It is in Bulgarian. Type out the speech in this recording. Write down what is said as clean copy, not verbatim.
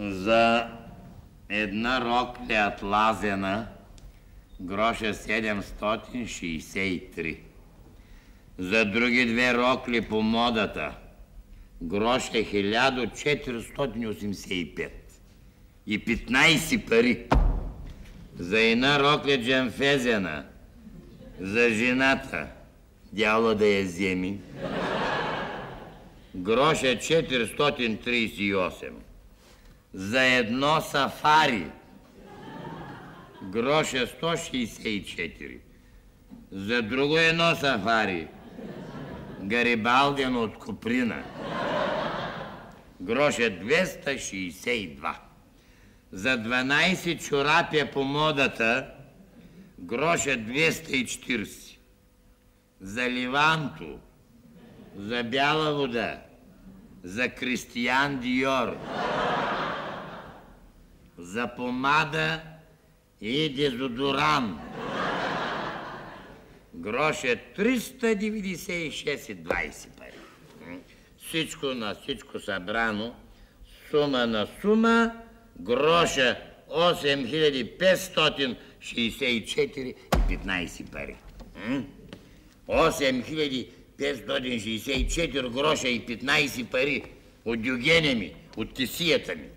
За една рокля атлазена гроша 763. За други две рокли по модата гроша 1485 и 15 пари. За една рокля джамфезена за жената дяло да я вземи гроша 438. За едно сафари гроша 164. За друго едно сафари Гарибалден от Куприна гроша 262. За 12 чорапя по модата гроша 240. За Ливанто, за Бяла вода, за Кристиян Диор, за помада и дезодорант гроша 396,20 пари. Всичко на всичко събрано, сума на сума, гроша 8564,15 пари. 8564 гроша и 15 пари от дюгеня ми, от кесията ми.